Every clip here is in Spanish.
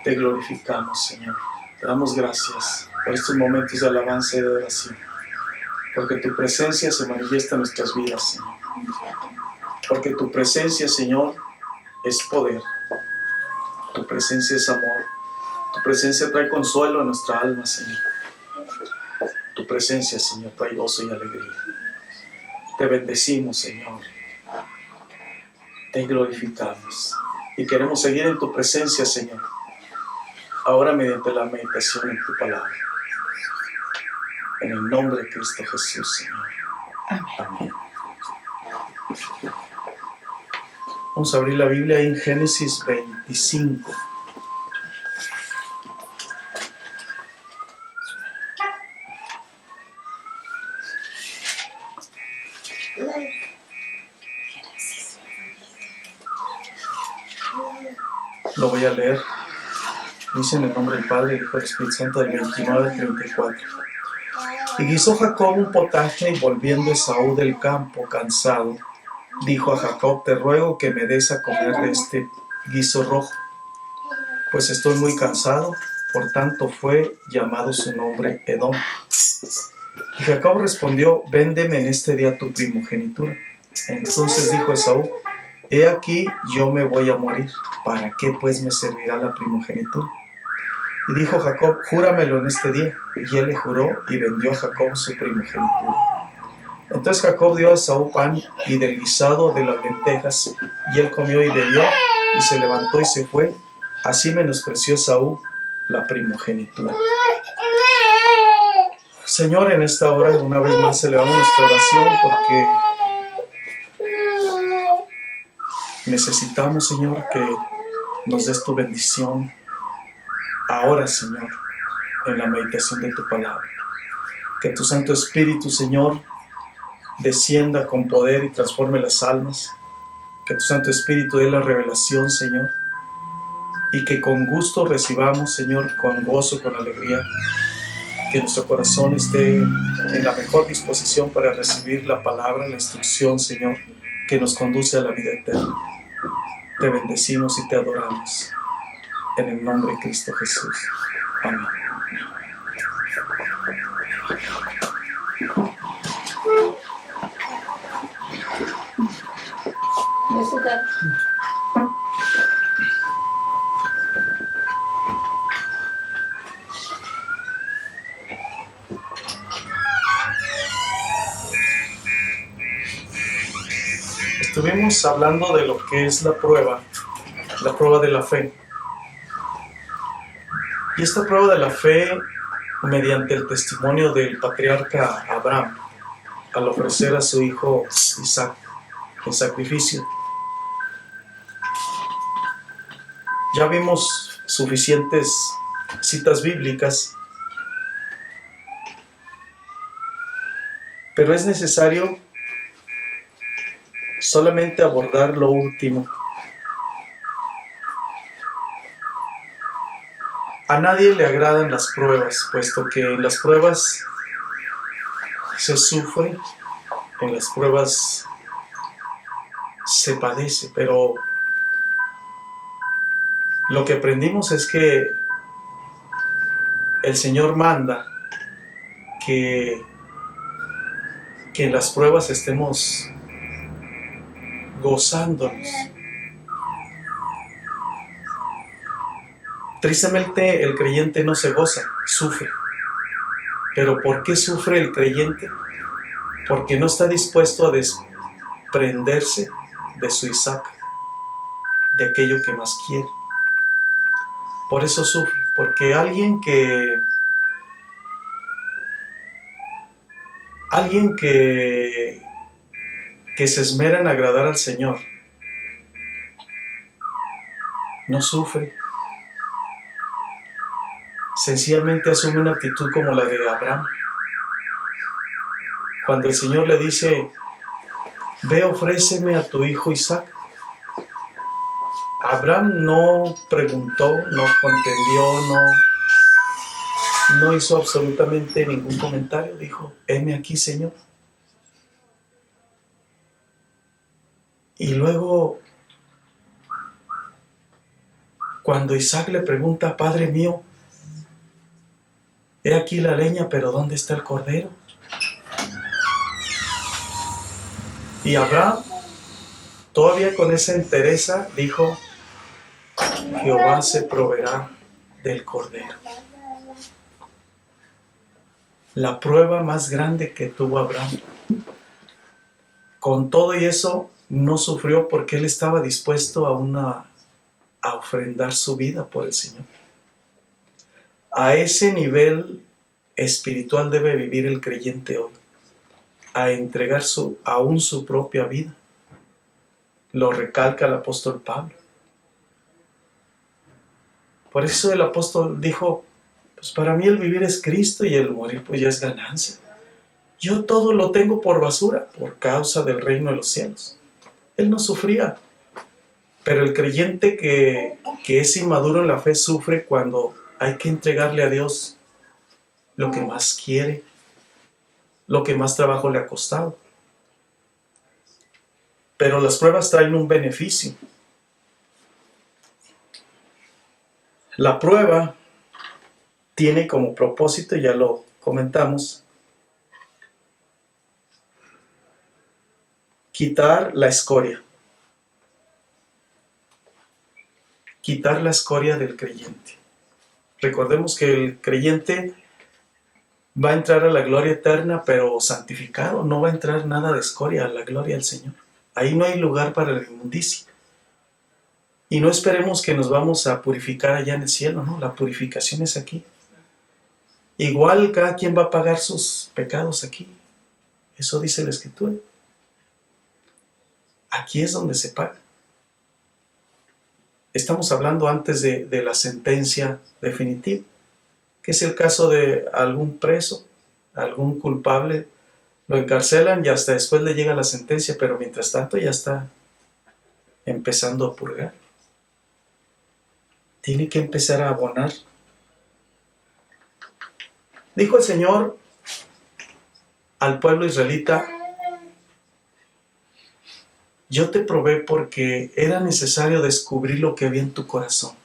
Te glorificamos, Señor. Te damos gracias por estos momentos de alabanza y de oración. Porque tu presencia se manifiesta en nuestras vidas, Señor. Porque tu presencia, Señor, es poder. Tu presencia es amor. Tu presencia trae consuelo a nuestra alma, Señor. Tu presencia, Señor, trae gozo y alegría. Te bendecimos, Señor. Te glorificamos. Y queremos seguir en tu presencia, Señor. Ahora mediante la meditación en tu palabra. En el nombre de Cristo Jesús, Señor. Amén. Vamos a abrir la Biblia en Génesis 25. Lo voy a leer. Dice en el nombre del Padre, del Hijo y del Espíritu Santo, del 29 al 34. Y guisó Jacob un potaje, y volviendo Esaú del campo, cansado, dijo a Jacob: te ruego que me des a comer de este guiso rojo, pues estoy muy cansado. Por tanto fue llamado su nombre Edom. Y Jacob respondió: véndeme en este día tu primogenitura. Entonces dijo Esaú: he aquí, yo me voy a morir, ¿para qué pues me servirá la primogenitura? Y dijo Jacob: júramelo en este día. Y él le juró, y vendió a Jacob su primogenitura. Entonces Jacob dio a Esaú pan y del guisado de las lentejas, y él comió y bebió, y se levantó y se fue. Así menospreció Esaú la primogenitura. Señor, en esta hora una vez más elevamos nuestra oración porque necesitamos, Señor, que nos des tu bendición ahora, Señor, en la meditación de tu palabra. Que tu Santo Espíritu, Señor, descienda con poder y transforme las almas. Que tu Santo Espíritu dé la revelación, Señor, y que con gusto recibamos, Señor, con gozo, con alegría, que nuestro corazón esté en la mejor disposición para recibir la palabra, la instrucción, Señor, que nos conduce a la vida eterna. Te bendecimos y te adoramos. En el nombre de Cristo Jesús. Amén. Estuvimos hablando de lo que es la prueba de la fe. Y esta prueba de la fe, mediante el testimonio del patriarca Abraham, al ofrecer a su hijo Isaac en sacrificio. Ya vimos suficientes citas bíblicas, pero es necesario solamente abordar lo último. A nadie le agradan las pruebas, puesto que en las pruebas se sufre, en las pruebas se padece, pero lo que aprendimos es que el Señor manda que en las pruebas estemos gozándonos. Tristemente el creyente no se goza, sufre. ¿Pero por qué sufre el creyente? Porque no está dispuesto a desprenderse de su Isaac, de aquello que más quiere. Por eso sufre, porque alguien que se esmera en agradar al Señor no sufre. Sencillamente asume una actitud como la de Abraham. Cuando el Señor le dice: ve, ofréceme a tu hijo Isaac, Abraham no preguntó, no contendió, no hizo absolutamente ningún comentario. Dijo: heme aquí, Señor. Y luego, Cuando Isaac le pregunta, Padre mío, he aquí la leña, pero ¿dónde está el cordero? Y Abraham, todavía con esa entereza, dijo, Jehová se proveerá del cordero. La prueba más grande que tuvo Abraham. Con todo y eso, no sufrió porque él estaba dispuesto a ofrendar su vida por el Señor. A ese nivel espiritual debe vivir el creyente hoy, a entregar aún su propia vida. Lo recalca el apóstol Pablo. Por eso el apóstol dijo, pues para mí el vivir es Cristo y el morir pues ya es ganancia. Yo todo lo tengo por basura por causa del reino de los cielos. Él no sufría, pero el creyente que es inmaduro en la fe sufre cuando hay que entregarle a Dios lo que más quiere, lo que más trabajo le ha costado. Pero las pruebas traen un beneficio. La prueba tiene como propósito, ya lo comentamos, quitar la escoria. Quitar la escoria del creyente. Recordemos que el creyente va a entrar a la gloria eterna, pero santificado. No va a entrar nada de escoria a la gloria del Señor. Ahí no hay lugar para la inmundicia. Y no esperemos que nos vamos a purificar allá en el cielo, ¿no? La purificación es aquí. Igual cada quien va a pagar sus pecados aquí. Eso dice la Escritura. Aquí es donde se paga. Estamos hablando antes de la sentencia definitiva, que es el caso de algún preso, algún culpable, lo encarcelan y hasta después le llega la sentencia, pero mientras tanto ya está empezando a purgar. Tiene que empezar a abonar. Dijo el Señor al pueblo israelita, yo te probé porque era necesario descubrir lo que había en tu corazón.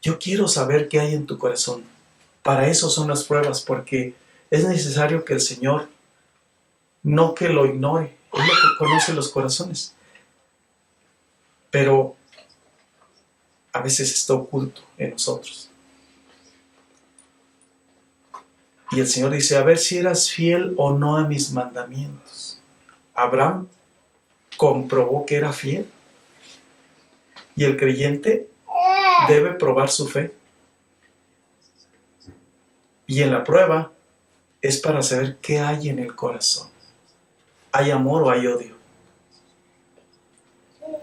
Yo quiero saber qué hay en tu corazón. Para eso son las pruebas, porque es necesario que el Señor no que lo ignore. Él lo que conoce los corazones. Pero a veces está oculto en nosotros. Y el Señor dice, a ver si eras fiel o no a mis mandamientos. Abraham comprobó que era fiel. Y el creyente debe probar su fe. Y en la prueba es para saber qué hay en el corazón. ¿Hay amor o hay odio?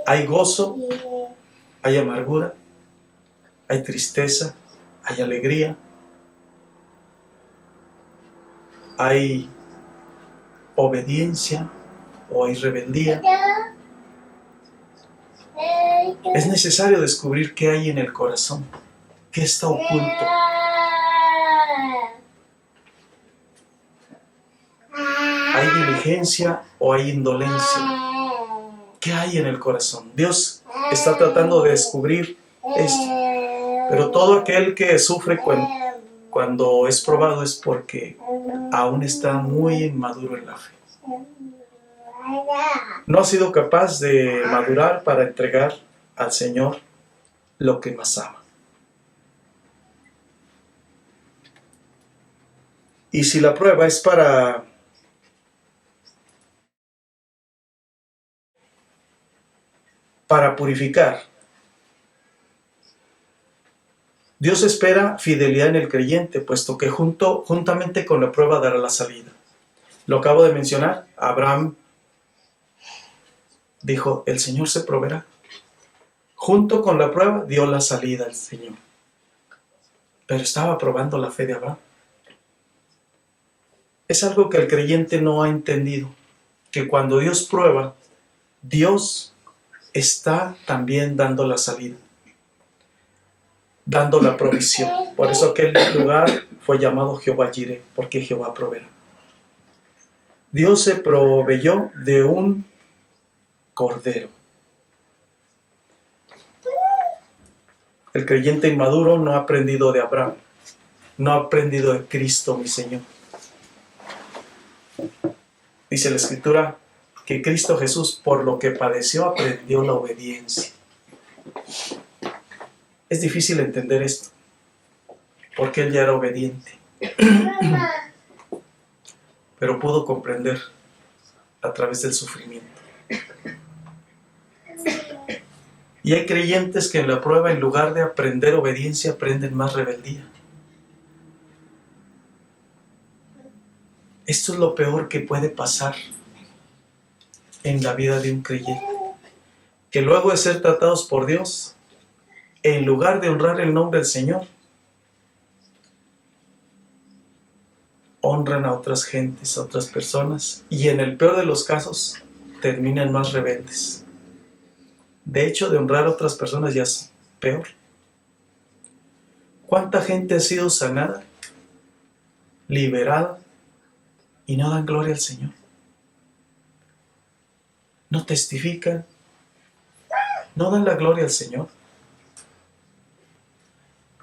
¿Hay gozo? ¿Hay amargura? ¿Hay tristeza? ¿Hay alegría? ¿Hay obediencia o hay rebeldía? Es necesario descubrir qué hay en el corazón, qué está oculto. ¿Hay diligencia o hay indolencia? ¿Qué hay en el corazón? Dios está tratando de descubrir esto. Pero todo aquel que sufre cuando es probado es porque aún está muy inmaduro en la fe. No ha sido capaz de madurar para entregar al Señor lo que más ama. Y si la prueba es para purificar, Dios espera fidelidad en el creyente, puesto que juntamente con la prueba dará la salida. Lo acabo de mencionar, Abraham dijo, el Señor se proveerá. Junto con la prueba dio la salida al Señor. Pero estaba probando la fe de Abraham. Es algo que el creyente no ha entendido, que cuando Dios prueba, Dios está también dando la salida, dando la provisión. Por eso aquel lugar fue llamado Jehová Jireh, porque Jehová proveerá. Dios se proveyó de un cordero. El creyente inmaduro no ha aprendido de Abraham, no ha aprendido de Cristo, mi Señor. Dice la Escritura que Cristo Jesús, por lo que padeció, aprendió la obediencia. Es difícil entender esto, porque Él ya era obediente. Pero pudo comprender a través del sufrimiento. Y hay creyentes que en la prueba, en lugar de aprender obediencia, aprenden más rebeldía. Esto es lo peor que puede pasar en la vida de un creyente. Que luego de ser tratados por Dios, en lugar de honrar el nombre del Señor, honran a otras gentes, a otras personas, y en el peor de los casos, terminan más rebeldes. De hecho, de honrar a otras personas ya es peor. ¿Cuánta gente ha sido sanada, liberada, y no dan gloria al Señor? No testifican, no dan la gloria al Señor.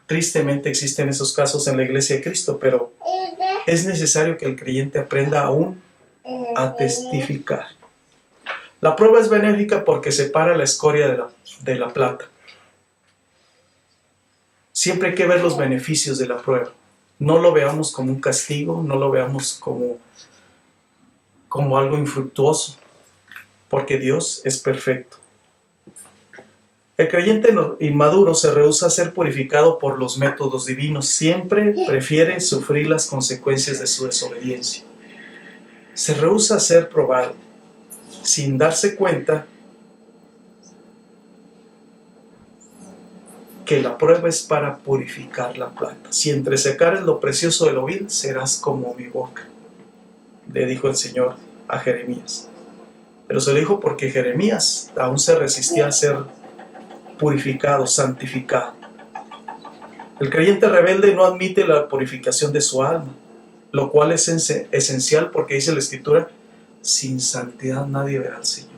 Tristemente existen esos casos en la Iglesia de Cristo, pero es necesario que el creyente aprenda aún a testificar. La prueba es benéfica porque separa la escoria de la plata. Siempre hay que ver los beneficios de la prueba. No lo veamos como un castigo, no lo veamos como algo infructuoso, porque Dios es perfecto. El creyente inmaduro se rehúsa a ser purificado por los métodos divinos. Siempre prefiere sufrir las consecuencias de su desobediencia. Se rehúsa a ser probado, sin darse cuenta que la prueba es para purificar la plata. Si entresacares lo precioso de lo vil, serás como mi boca, le dijo el Señor a Jeremías. Pero se lo dijo porque Jeremías aún se resistía a ser purificado, santificado. El creyente rebelde no admite la purificación de su alma, lo cual es esencial porque dice la Escritura: sin santidad nadie verá al Señor.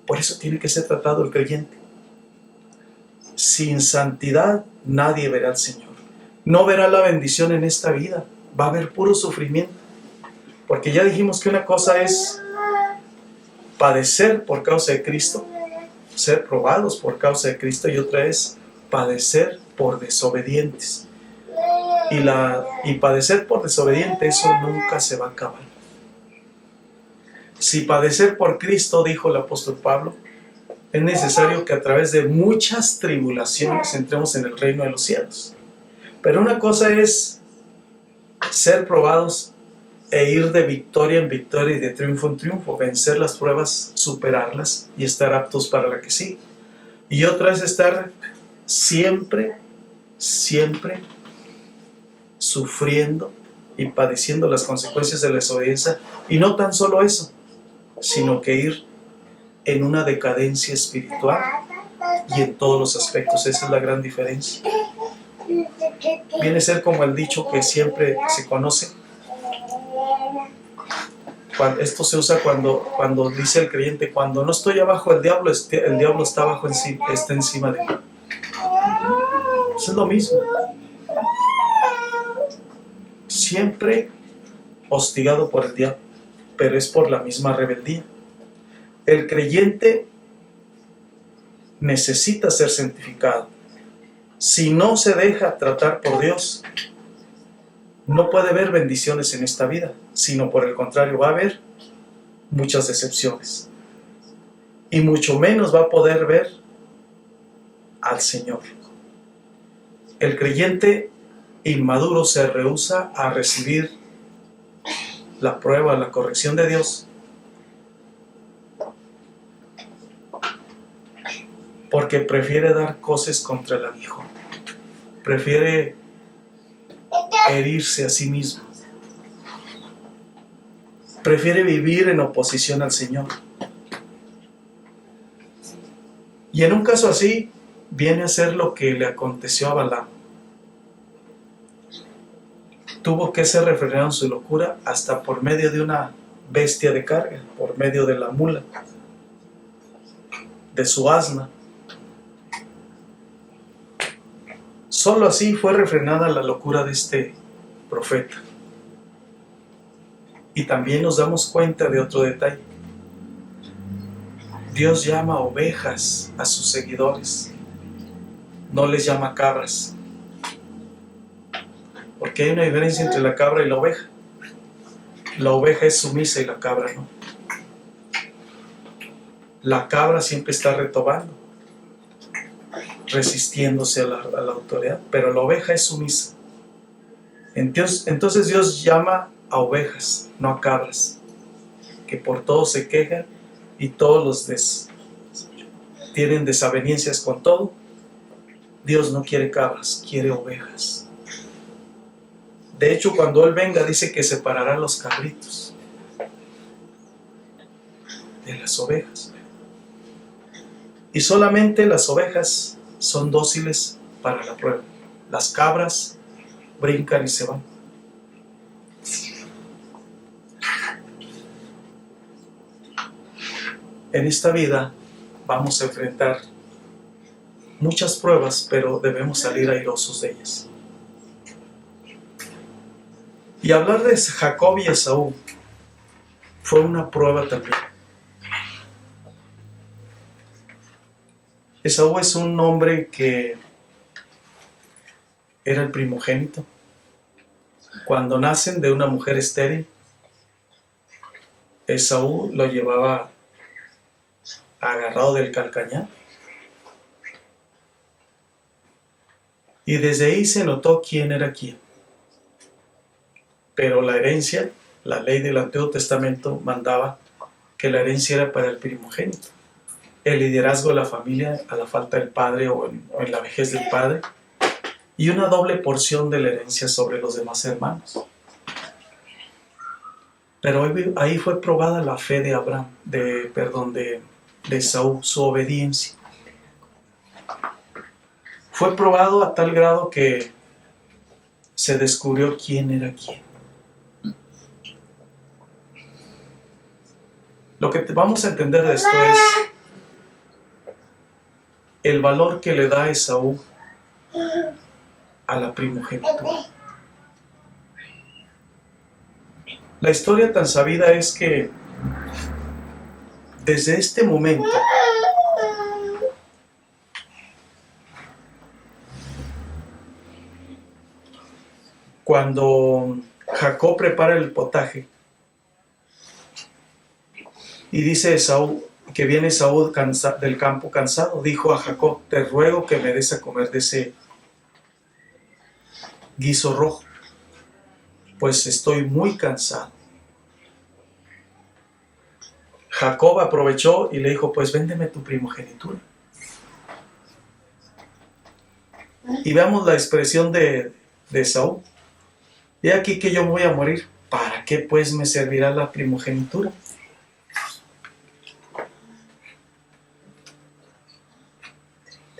Por eso tiene que ser tratado el creyente. Sin santidad nadie verá al Señor. No verá la bendición en esta vida. Va a haber puro sufrimiento. Porque ya dijimos que una cosa es padecer por causa de Cristo, ser probados por causa de Cristo, y otra es padecer por desobedientes. Y padecer por desobediente, eso nunca se va a acabar. Si padecer por Cristo, dijo el apóstol Pablo, es necesario que a través de muchas tribulaciones entremos en el reino de los cielos. Pero una cosa es ser probados e ir de victoria en victoria y de triunfo en triunfo, vencer las pruebas, superarlas y estar aptos para la que sigue. Y otra es estar siempre sufriendo y padeciendo las consecuencias de la desobediencia. Y no tan solo eso, sino que ir en una decadencia espiritual y en todos los aspectos. Esa es la gran diferencia. Viene a ser como el dicho que siempre se conoce. Esto se usa cuando dice el creyente: cuando no estoy abajo del diablo, el diablo está encima de mí. Eso es lo mismo. Siempre hostigado por el diablo, pero es por la misma rebeldía. El creyente necesita ser santificado. Si no se deja tratar por Dios, no puede haber bendiciones en esta vida, sino por el contrario, va a haber muchas decepciones. Y mucho menos va a poder ver al Señor. El creyente inmaduro se rehúsa a recibir la prueba, la corrección de Dios, porque prefiere dar coces contra el aguijón. Prefiere herirse a sí mismo. Prefiere vivir en oposición al Señor. Y en un caso así, viene a ser lo que le aconteció a Balaam. Tuvo que ser refrenado en su locura hasta por medio de una bestia de carga, por medio de la mula, de su asna. Solo así fue refrenada la locura de este profeta. Y también nos damos cuenta de otro detalle. Dios llama ovejas a sus seguidores, no les llama cabras. Porque hay una diferencia entre la cabra y la oveja. La oveja es sumisa y la cabra no. La cabra siempre está retobando, resistiéndose a la autoridad, pero la oveja es sumisa. Entonces Dios llama a ovejas, no a cabras, que por todo se quejan y todos tienen desavenencias con todo. Dios no quiere cabras, quiere ovejas. De hecho, cuando Él venga, dice que separará los cabritos de las ovejas. Y solamente las ovejas son dóciles para la prueba. Las cabras brincan y se van. En esta vida vamos a enfrentar muchas pruebas, pero debemos salir airosos de ellas. Y hablar de Jacob y Esaú fue una prueba también. Esaú es un hombre que era el primogénito. Cuando nacen de una mujer estéril, Esaú lo llevaba agarrado del calcañar. Y desde ahí se notó quién era quién. Pero la herencia, la ley del Antiguo Testamento mandaba que la herencia era para el primogénito. El liderazgo de la familia a la falta del padre o en la vejez del padre, y una doble porción de la herencia sobre los demás hermanos. Pero ahí fue probada la fe de de Esaú, su obediencia. Fue probado a tal grado que se descubrió quién era quién. Lo que vamos a entender de esto es el valor que le da Esaú a la primogenitura. La historia tan sabida es que desde este momento cuando Jacob prepara el potaje y dice Esaú, que viene Esaú del campo cansado, dijo a Jacob: te ruego que me des a comer de ese guiso rojo, pues estoy muy cansado. Jacob aprovechó y le dijo: pues véndeme tu primogenitura. Y veamos la expresión de Esaú: he aquí que yo voy a morir, ¿para qué pues me servirá la primogenitura?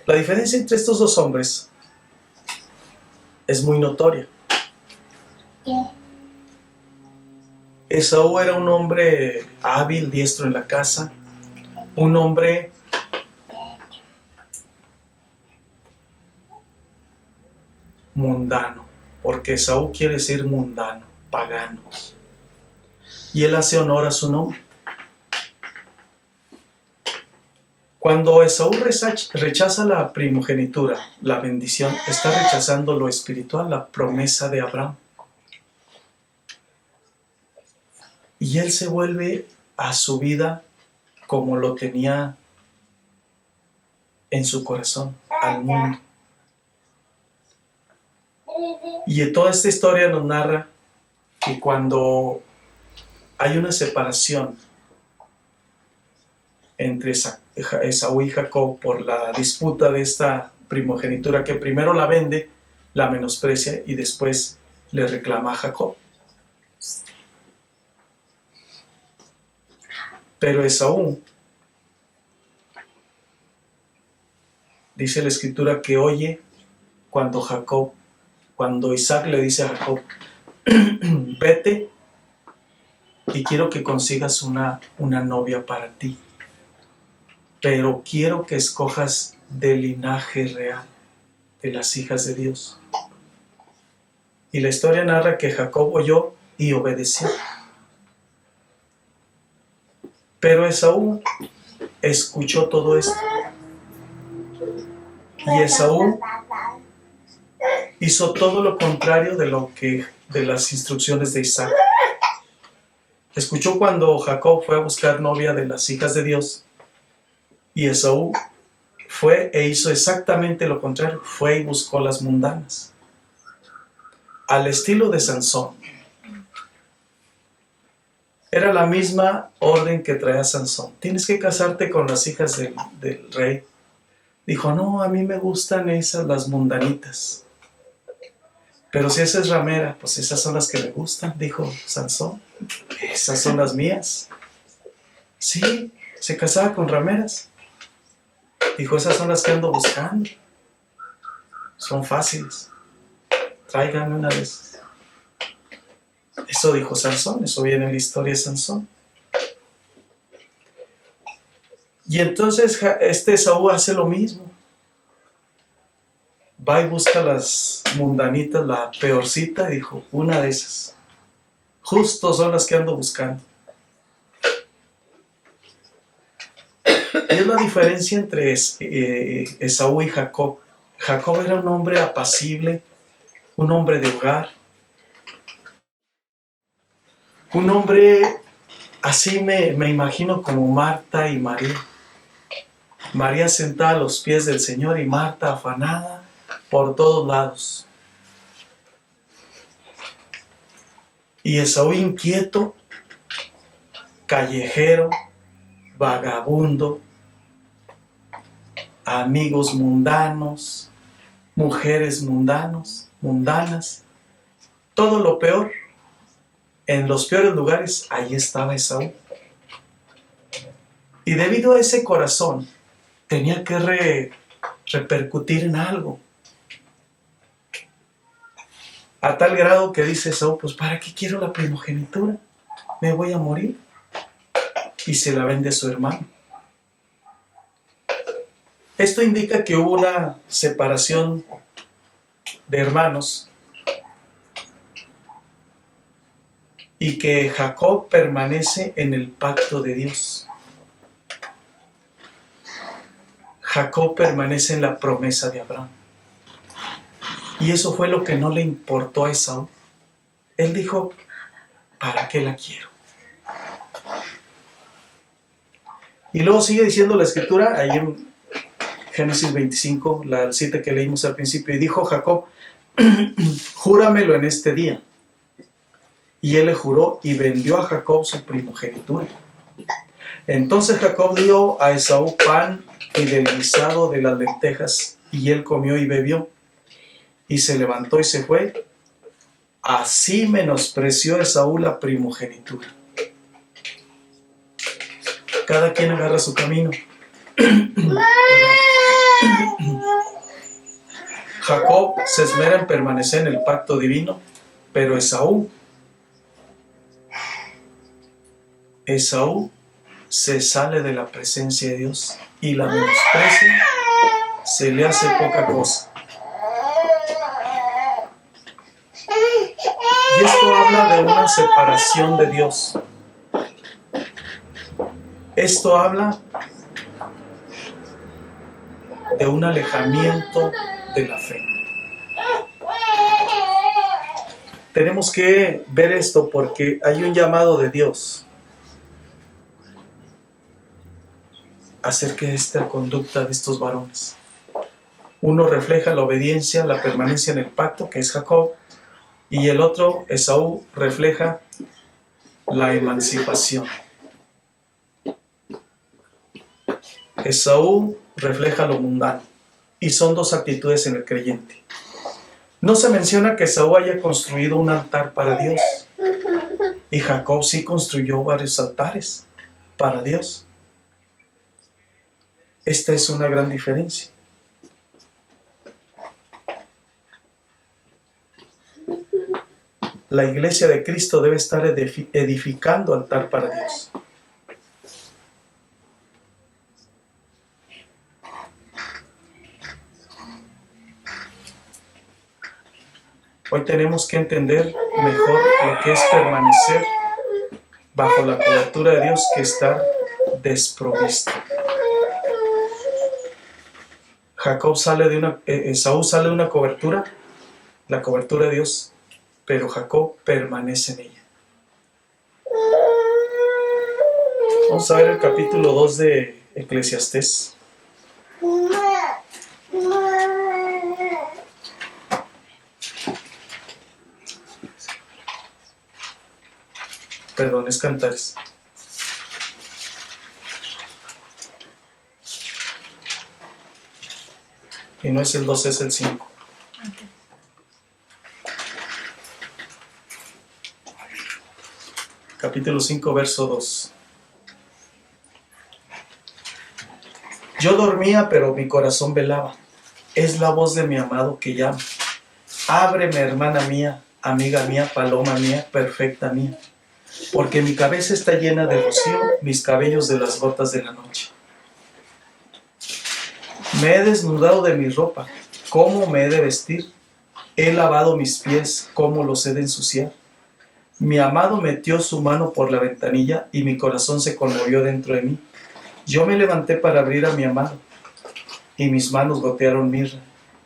La diferencia entre estos dos hombres es muy notoria. Esaú era un hombre hábil, diestro en la caza, un hombre mundano, porque Esaú quiere decir mundano, pagano, y él hace honor a su nombre. Cuando Esaú rechaza la primogenitura, la bendición, está rechazando lo espiritual, la promesa de Abraham. Y él se vuelve a su vida como lo tenía en su corazón, al mundo. Y toda esta historia nos narra que cuando hay una separación entre Esaú y Jacob por la disputa de esta primogenitura, que primero la vende, la menosprecia y después le reclama a Jacob. Pero Esaú, dice la escritura que oye cuando Isaac le dice a Jacob: vete y quiero que consigas una novia para ti, pero quiero que escojas de linaje real. de las hijas de Dios. Y la historia narra que Jacob oyó y obedeció. Pero Esaú escuchó todo esto. Y Esaú hizo todo lo contrario de las instrucciones de Isaac. Escuchó cuando Jacob fue a buscar novia de las hijas de Dios. Y Esaú fue e hizo exactamente lo contrario. Fue y buscó las mundanas. Al estilo de Sansón. Era la misma orden que traía Sansón. Tienes que casarte con las hijas del rey. Dijo, no, a mí me gustan esas, las mundanitas. Pero si esa es ramera, pues esas son las que me gustan, dijo Sansón. Esas son las mías. Sí, se casaba con rameras. Dijo, esas son las que ando buscando. Son fáciles. Tráiganme una de esas. Eso dijo Sansón, eso viene en la historia de Sansón. Y entonces Esaú hace lo mismo. Va y busca las mundanitas, la peorcita, y dijo, una de esas. Justo son las que ando buscando. Y es la diferencia entre Esaú y Jacob. Jacob era un hombre apacible, un hombre de hogar, un hombre, así me imagino como Marta y María. María sentada a los pies del Señor y Marta afanada por todos lados. Y Esaú inquieto, callejero, vagabundo, amigos mundanos, mujeres mundanas, todo lo peor. En los peores lugares, ahí estaba Esaú. Y debido a ese corazón, tenía que repercutir en algo. A tal grado que dice Esaú, pues ¿para qué quiero la primogenitura? Me voy a morir. Y se la vende a su hermano. Esto indica que hubo una separación de hermanos y que Jacob permanece en el pacto de Dios. Jacob permanece en la promesa de Abraham. Y eso fue lo que no le importó a Esaú. Él dijo, ¿para qué la quiero? Y luego sigue diciendo la escritura, ahí en Génesis 25, la cita que leímos al principio, y dijo Jacob, júramelo en este día. Y él le juró y vendió a Jacob su primogenitura. Entonces Jacob dio a Esaú pan y del guisado de las lentejas, y él comió y bebió, y se levantó y se fue. Así menospreció Esaú la primogenitura. Cada quien agarra su camino. Jacob se esmera en permanecer en el pacto divino, pero Esaú se sale de la presencia de Dios y la menosprecia, se le hace poca cosa. Y esto habla de una separación de Dios. Esto habla de un alejamiento de la fe. Tenemos que ver esto porque hay un llamado de Dios acerca de esta conducta de estos varones. Uno refleja la obediencia, la permanencia en el pacto, que es Jacob, y el otro, Esaú, refleja la emancipación. Esaú refleja lo mundano, y son dos actitudes en el creyente. No se menciona que Esaú haya construido un altar para Dios, y Jacob sí construyó varios altares para Dios. Esta es una gran diferencia. La iglesia de Cristo debe estar edificando altar para Dios. Hoy tenemos que entender mejor lo que es permanecer bajo la cobertura de Dios que estar desprovisto. Esaú sale de una cobertura, la cobertura de Dios, pero Jacob permanece en ella. Vamos a ver el capítulo 2 de Eclesiastés. Perdón, es Cantares. Y no es el 2, es el 5. Capítulo 5, verso 2. Yo dormía, pero mi corazón velaba. Es la voz de mi amado que llama. Ábreme, hermana mía, amiga mía, paloma mía, perfecta mía. Porque mi cabeza está llena de rocío, mis cabellos de las gotas de la noche. Me he desnudado de mi ropa, ¿cómo me he de vestir? He lavado mis pies, ¿cómo los he de ensuciar? Mi amado metió su mano por la ventanilla y mi corazón se conmovió dentro de mí. Yo me levanté para abrir a mi amado y mis manos gotearon mirra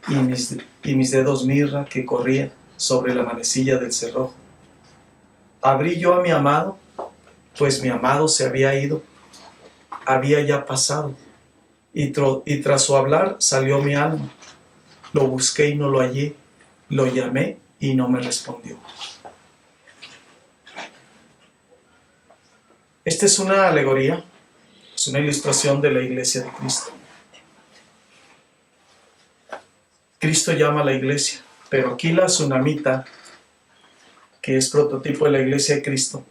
y mis dedos mirra que corría sobre la manecilla del cerrojo. Abrí yo a mi amado, pues mi amado se había ido, había ya pasado, y tras su hablar salió mi alma. Lo busqué y no lo hallé, lo llamé y no me respondió. Esta es una alegoría, es una ilustración de la iglesia de Cristo. Cristo llama a la iglesia, pero aquí la tsunamita, que es prototipo de la iglesia de Cristo,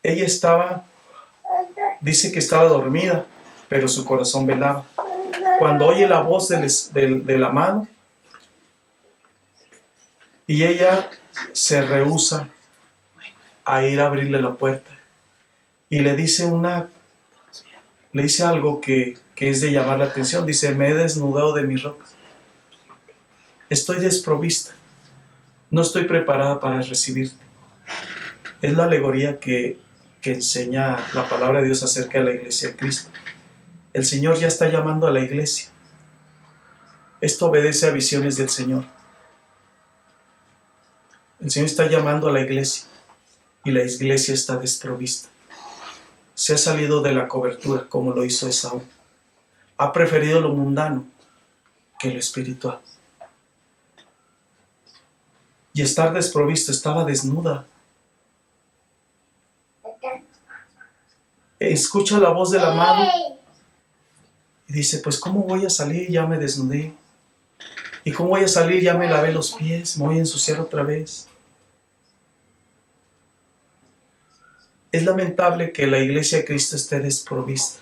ella dice que estaba dormida, pero su corazón velaba. Cuando oye la voz del amado, y ella se rehúsa a ir a abrirle la puerta, y le dice algo que es de llamar la atención. Dice: me he desnudado de mi ropa, estoy desprovista, no estoy preparada para recibirte. Es la alegoría que enseña la palabra de Dios acerca de la iglesia de Cristo. El Señor ya está llamando a la iglesia. Esto obedece a visiones del Señor. El Señor está llamando a la iglesia y la iglesia está desprovista. Se ha salido de la cobertura como lo hizo Esaú. Ha preferido lo mundano que lo espiritual. Y estar desprovisto, estaba desnuda. Escucha la voz del amado y dice: pues ¿cómo voy a salir? Ya me desnudé. ¿Y cómo voy a salir? Ya me lavé los pies, me voy a ensuciar otra vez. Es lamentable que la iglesia de Cristo esté desprovista.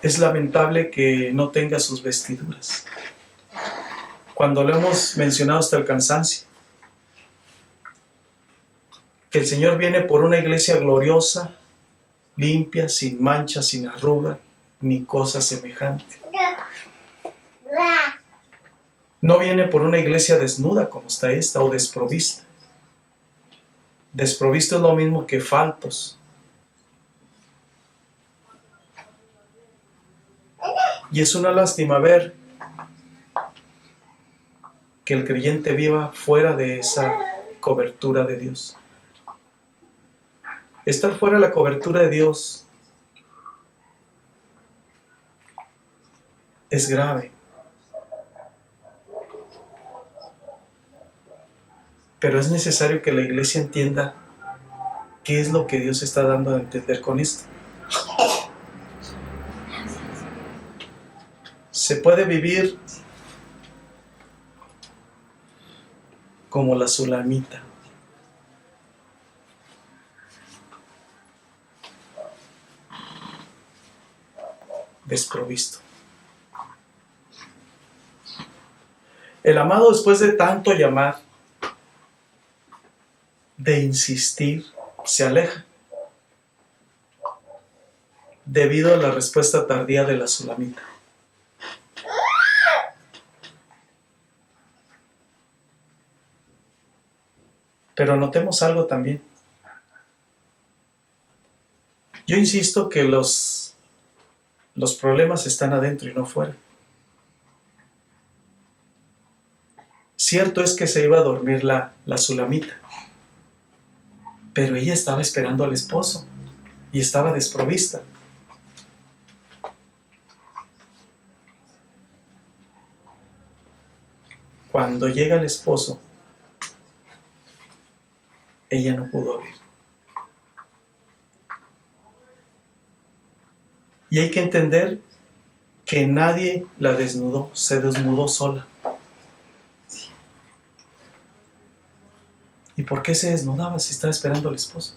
Es lamentable que no tenga sus vestiduras. Cuando lo hemos mencionado hasta el cansancio, que el Señor viene por una iglesia gloriosa, limpia, sin mancha, sin arruga, ni cosa semejante. No viene por una iglesia desnuda como está esta, o desprovista. Desprovisto es lo mismo que faltos. Y es una lástima ver que el creyente viva fuera de esa cobertura de Dios. Estar fuera de la cobertura de Dios es grave. Pero es necesario que la iglesia entienda qué es lo que Dios está dando a entender con esto. Se puede vivir como la tsunamita. Desprovisto. El amado, después de tanto llamar, de insistir, se aleja debido a la respuesta tardía de la tsunamita. Pero notemos algo también. Yo insisto que los problemas están adentro y no fuera. Cierto es que se iba a dormir la sulamita, pero ella estaba esperando al esposo y estaba desprovista. Cuando llega el esposo, ella no pudo abrir. Y hay que entender que nadie la desnudó, se desnudó sola. ¿Y por qué se desnudaba si estaba esperando al esposo?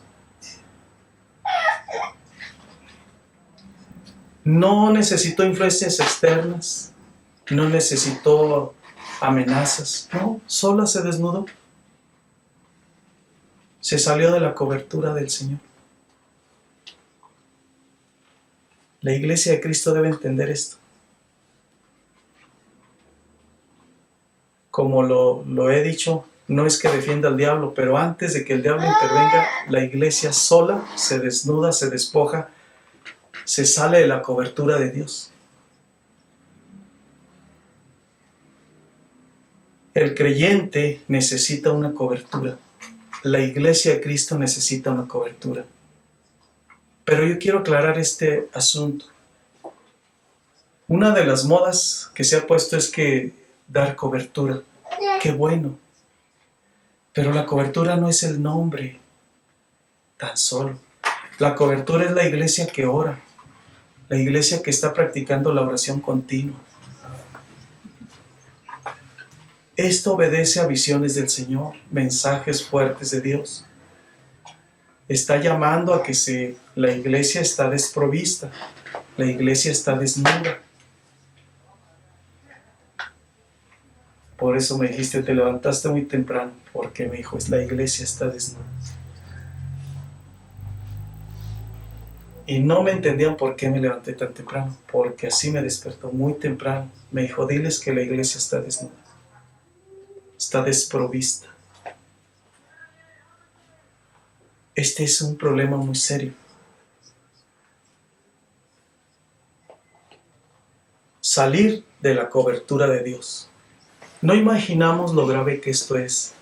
No necesitó influencias externas, no necesitó amenazas, no, sola se desnudó. Se salió de la cobertura del Señor. La iglesia de Cristo debe entender esto. Como lo he dicho, no es que defienda al diablo, pero antes de que el diablo intervenga, la iglesia sola se desnuda, se despoja, se sale de la cobertura de Dios. El creyente necesita una cobertura. La iglesia de Cristo necesita una cobertura. Pero yo quiero aclarar este asunto. Una de las modas que se ha puesto es que dar cobertura. ¡Qué bueno! Pero la cobertura no es el nombre tan solo. La cobertura es la iglesia que ora, la iglesia que está practicando la oración continua. Esto obedece a visiones del Señor, mensajes fuertes de Dios. Está llamando a que la iglesia está desprovista, la iglesia está desnuda. Por eso me dijiste, te levantaste muy temprano, porque me dijo, la iglesia está desnuda. Y no me entendían por qué me levanté tan temprano, porque así me despertó muy temprano. Me dijo, diles que la iglesia está desnuda, está desprovista. Este es un problema muy serio. Salir de la cobertura de Dios. No imaginamos lo grave que esto es.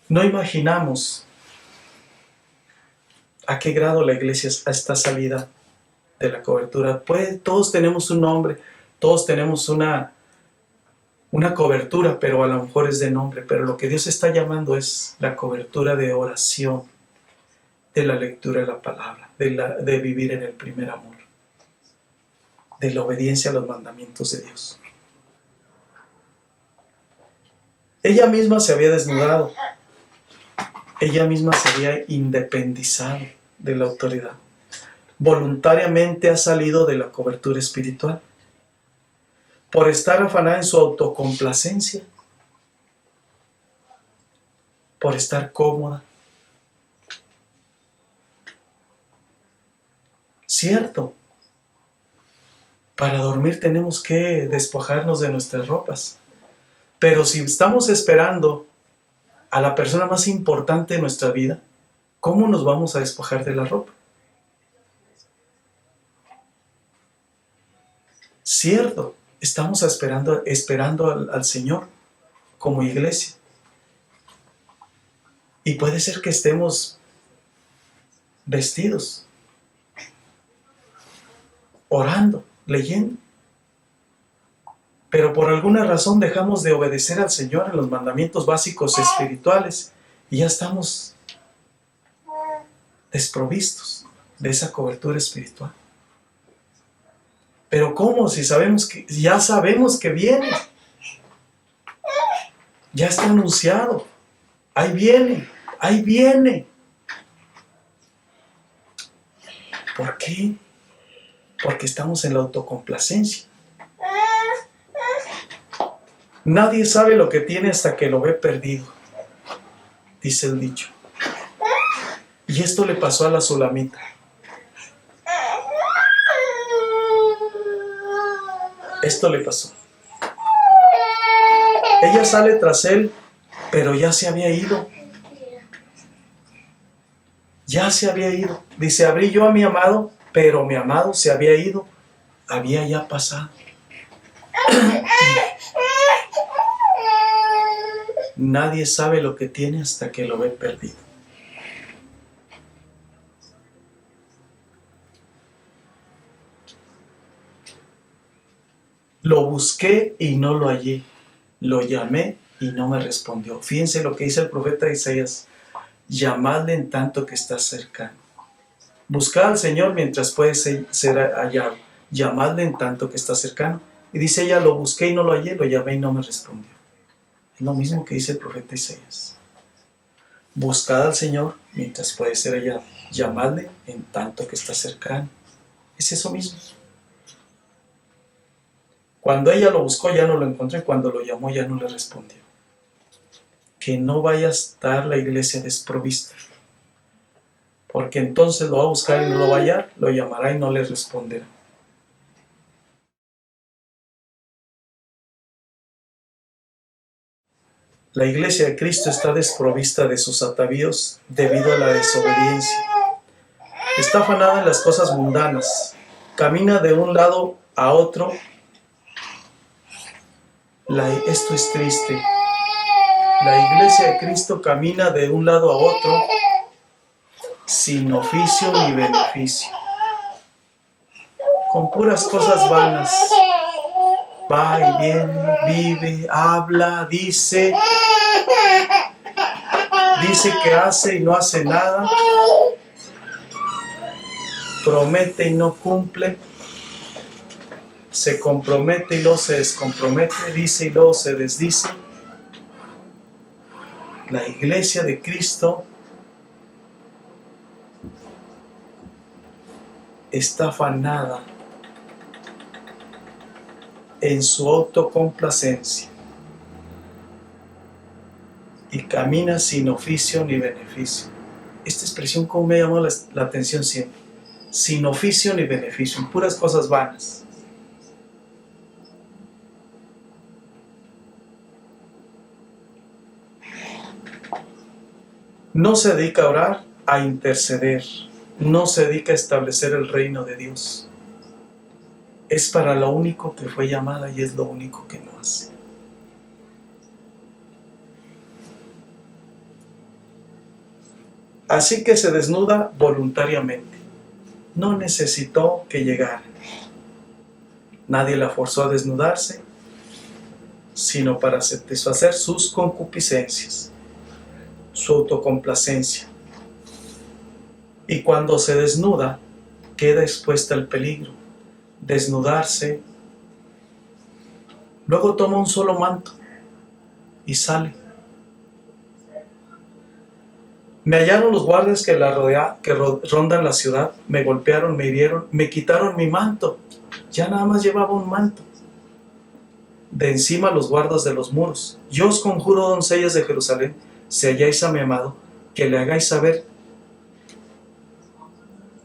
No imaginamos a qué grado la iglesia está salida de la cobertura. Pues todos tenemos un nombre, todos tenemos una cobertura, pero a lo mejor es de nombre. Pero lo que Dios está llamando es la cobertura de oración, de la lectura de la palabra, de vivir en el primer amor, de la obediencia a los mandamientos de Dios. Ella misma se había desnudado. Ella misma se había independizado de la autoridad. Voluntariamente ha salido de la cobertura espiritual por estar afanada en su autocomplacencia, por estar cómoda. Cierto, para dormir tenemos que despojarnos de nuestras ropas, pero si estamos esperando a la persona más importante de nuestra vida, ¿cómo nos vamos a despojar de la ropa? Cierto, estamos esperando al Señor como iglesia. Y puede ser que estemos vestidos, orando, leyendo. Pero por alguna razón dejamos de obedecer al Señor en los mandamientos básicos espirituales y ya estamos desprovistos de esa cobertura espiritual. Pero ¿cómo? Si ya sabemos que viene. Ya está anunciado. Ahí viene, ahí viene. ¿Por qué? Porque estamos en la autocomplacencia. Nadie sabe lo que tiene hasta que lo ve perdido, dice el dicho. Y esto le pasó a la sulamita. Esto le pasó. Ella sale tras él, pero ya se había ido. Ya se había ido. Dice, abrí yo a mi amado, pero mi amado se había ido. Había ya pasado. Nadie sabe lo que tiene hasta que lo ve perdido. Lo busqué y no lo hallé. Lo llamé y no me respondió. Fíjense lo que dice el profeta Isaías. Llamadle en tanto que está cercano. Buscad al Señor mientras puede ser hallado. Llamadle en tanto que está cercano. Y dice ella, lo busqué y no lo hallé, lo llamé y no me respondió. Es lo mismo que dice el profeta Isaías. Buscad al Señor mientras puede ser hallado. Llamadle en tanto que está cercano. Es eso mismo. Cuando ella lo buscó ya no lo encontró y cuando lo llamó ya no le respondió. Que no vaya a estar la iglesia desprovista. Porque entonces lo va a buscar y no lo va a hallar, lo llamará y no le responderá. La iglesia de Cristo está desprovista de sus atavíos debido a la desobediencia. Está afanada en las cosas mundanas. Camina de un lado a otro. Esto es triste. La iglesia de Cristo camina de un lado a otro sin oficio ni beneficio. Con puras cosas vanas. Va y viene, vive, habla, dice que hace y no hace nada, promete y no cumple, se compromete y luego se descompromete, dice y luego se desdice. La iglesia de Cristo está afanada en su autocomplacencia y camina sin oficio ni beneficio. Esta expresión como me llamó la atención siempre. Sin oficio ni beneficio, en puras cosas vanas. No se dedica a orar, a interceder. No se dedica a establecer el reino de Dios. Es para lo único que fue llamada y es lo único que no hace. Así que se desnuda voluntariamente. No necesitó que llegara. Nadie la forzó a desnudarse, sino para satisfacer sus concupiscencias, su autocomplacencia. Y cuando se desnuda, queda expuesta al peligro. Desnudarse, luego toma un solo manto y sale. Me hallaron los guardias que rondan la ciudad, me golpearon, me hirieron, me quitaron mi manto. Ya nada más llevaba un manto. De encima los guardas de los muros. Yo os conjuro, doncellas de Jerusalén, si halláis a mi amado, que le hagáis saber.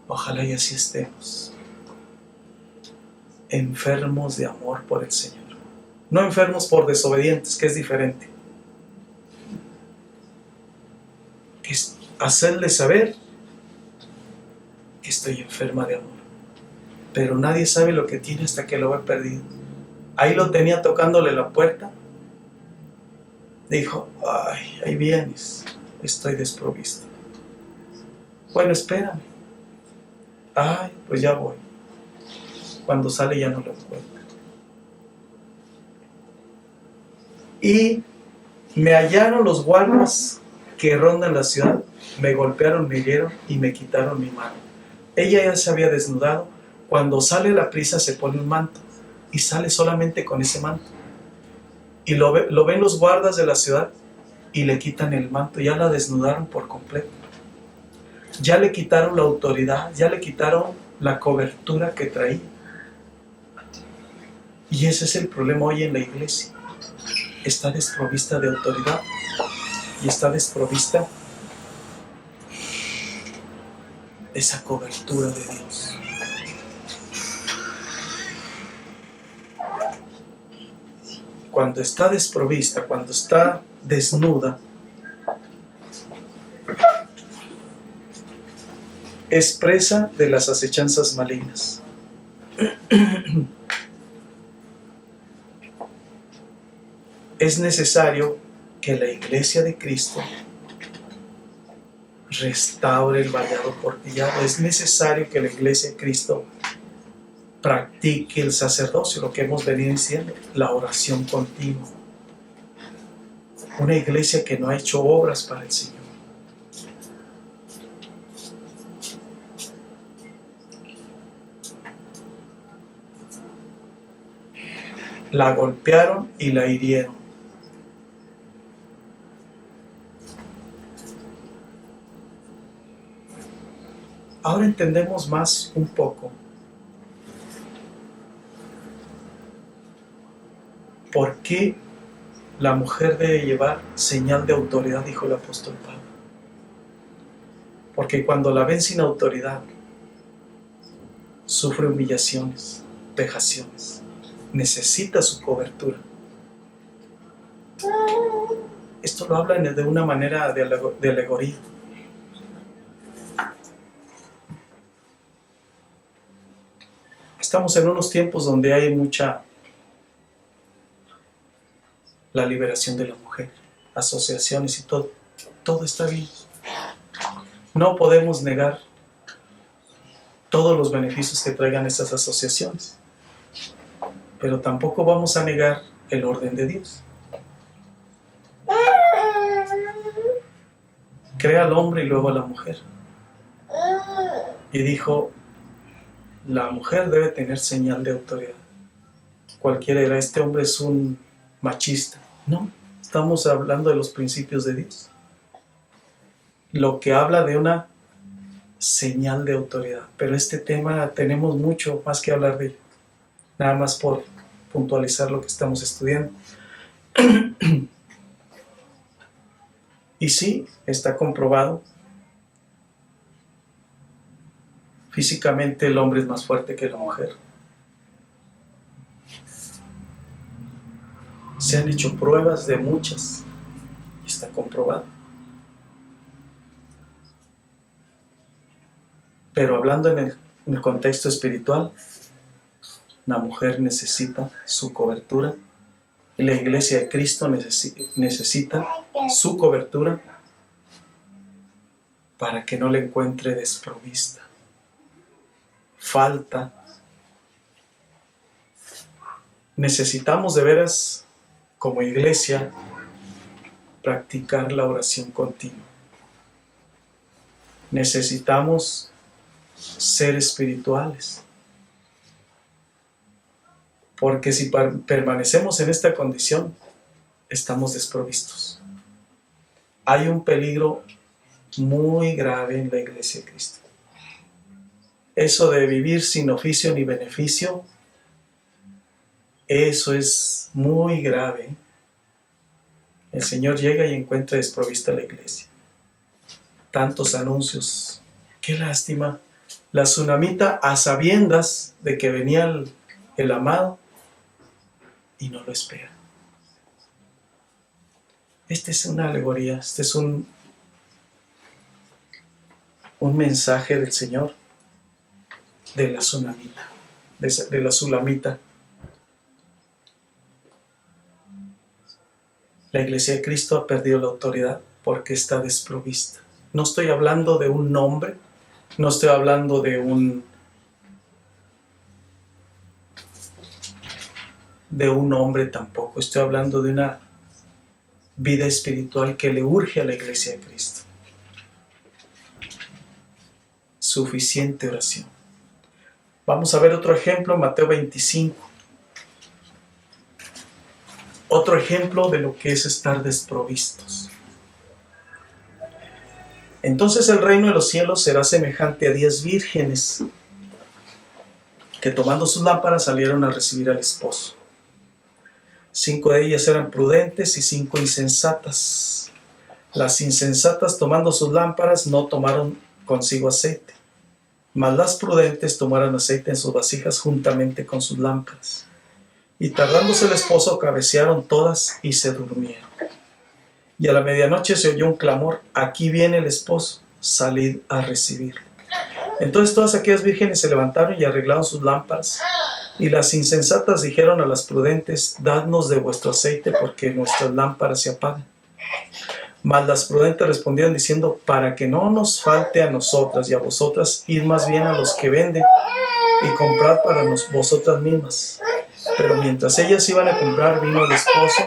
Ojalá y así estemos. Enfermos de amor por el Señor. No enfermos por desobedientes, que es diferente. Es hacerle saber que estoy enferma de amor. Pero nadie sabe lo que tiene hasta que lo ve perdido. Ahí lo tenía tocándole la puerta. Dijo, ay, ahí vienes, estoy desprovisto. Bueno, espérame. Ay, pues ya voy. Cuando sale ya no lo encuentra. Y me hallaron los guardias que rondan la ciudad, me golpearon, me hirieron y me quitaron mi mano. Ella ya se había desnudado. Cuando sale la prisa se pone un manto y sale solamente con ese manto. Y lo ven los guardas de la ciudad y le quitan el manto. Ya la desnudaron por completo. Ya le quitaron la autoridad, ya le quitaron la cobertura que traía. Y ese es el problema hoy en la iglesia. Está desprovista de autoridad y está desprovista de esa cobertura de Dios. cuando está desprovista, cuando está desnuda, es presa de las acechanzas malignas. Es necesario que la iglesia de Cristo restaure el vallado portillado. Es necesario que la iglesia de Cristo practique el sacerdocio, lo que hemos venido diciendo, la oración continua. Una iglesia que no ha hecho obras para el Señor. La golpearon y la hirieron. Ahora entendemos más un poco por qué la mujer debe llevar señal de autoridad, dijo el apóstol Pablo. Porque cuando la ven sin autoridad, sufre humillaciones, vejaciones, necesita su cobertura. Esto lo hablan de una manera de alegoría. Estamos en unos tiempos donde hay mucha la liberación de la mujer, asociaciones y todo. Todo está bien. No podemos negar todos los beneficios que traigan esas asociaciones, pero tampoco vamos a negar el orden de Dios. Crea al hombre y luego a la mujer. Y dijo, la mujer debe tener señal de autoridad. Cualquiera dirá, este hombre es un machista. No, estamos hablando de los principios de Dios. Lo que habla de una señal de autoridad. Pero este tema tenemos mucho más que hablar de ello. Nada más por puntualizar lo que estamos estudiando. Y sí, está comprobado. Físicamente el hombre es más fuerte que la mujer. Se han hecho pruebas de muchas y está comprobado. Pero hablando en el contexto espiritual, la mujer necesita su cobertura y la iglesia de Cristo necesita su cobertura para que no le encuentre desprovista. Falta. Necesitamos de veras, como iglesia, practicar la oración continua. Necesitamos ser espirituales. Porque si permanecemos en esta condición, estamos desprovistos. Hay un peligro muy grave en la iglesia de Cristo. Eso de vivir sin oficio ni beneficio, eso es muy grave. El Señor llega y encuentra desprovista la iglesia. Tantos anuncios. Qué lástima. La tsunamita, a sabiendas de que venía el amado, y no lo espera. Esta es una alegoría, este es un mensaje del Señor de la tsunamita, de la sulamita. La iglesia de Cristo ha perdido la autoridad porque está desprovista. No estoy hablando de un nombre, no estoy hablando de un hombre tampoco. Estoy hablando de una vida espiritual que le urge a la iglesia de Cristo. Suficiente oración. Vamos a ver otro ejemplo, Mateo 25. Otro ejemplo de lo que es estar desprovistos. Entonces el reino de los cielos será semejante a 10 vírgenes que tomando sus lámparas salieron a recibir al esposo. 5 de ellas eran prudentes y 5 insensatas. Las insensatas, tomando sus lámparas, no tomaron consigo aceite, mas las prudentes tomaron aceite en sus vasijas juntamente con sus lámparas. Y tardándose el esposo, cabecearon todas y se durmieron. Y a la medianoche se oyó un clamor: aquí viene el esposo, salid a recibirlo. Entonces todas aquellas vírgenes se levantaron y arreglaron sus lámparas. Y las insensatas dijeron a las prudentes: dadnos de vuestro aceite, porque nuestras lámparas se apagan. Mas las prudentes respondieron diciendo: para que no nos falte a nosotras y a vosotras, id más bien a los que venden y comprad para vosotras mismas. Pero mientras ellas iban a comprar, vino el esposo,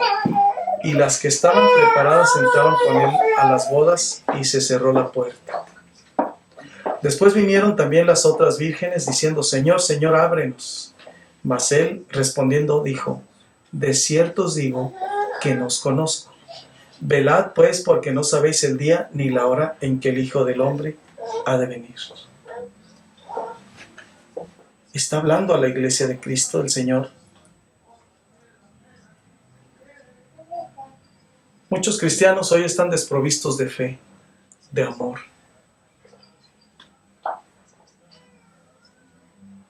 y las que estaban preparadas entraron con él a las bodas, y se cerró la puerta. Después vinieron también las otras vírgenes, diciendo: Señor, Señor, ábrenos. Mas él, respondiendo, dijo: de cierto os digo que no os conozco. Velad pues, porque no sabéis el día ni la hora en que el Hijo del Hombre ha de venir. Está hablando a la iglesia de Cristo, el Señor. Muchos cristianos hoy están desprovistos de fe, de amor.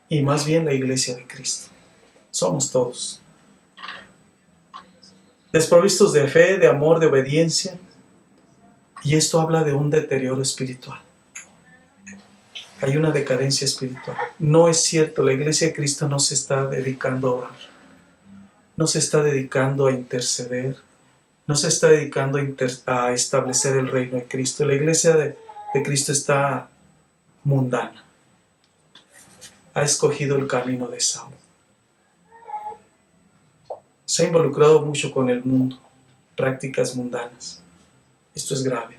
Y más bien la iglesia de Cristo. Somos todos. Desprovistos de fe, de amor, de obediencia. Y esto habla de un deterioro espiritual. Hay una decadencia espiritual. No es cierto, la iglesia de Cristo no se está dedicando a orar. No se está dedicando a interceder. No se está dedicando a establecer el reino de Cristo. La iglesia de Cristo está mundana. Ha escogido el camino de Saúl. Se ha involucrado mucho con el mundo, prácticas mundanas. Esto es grave.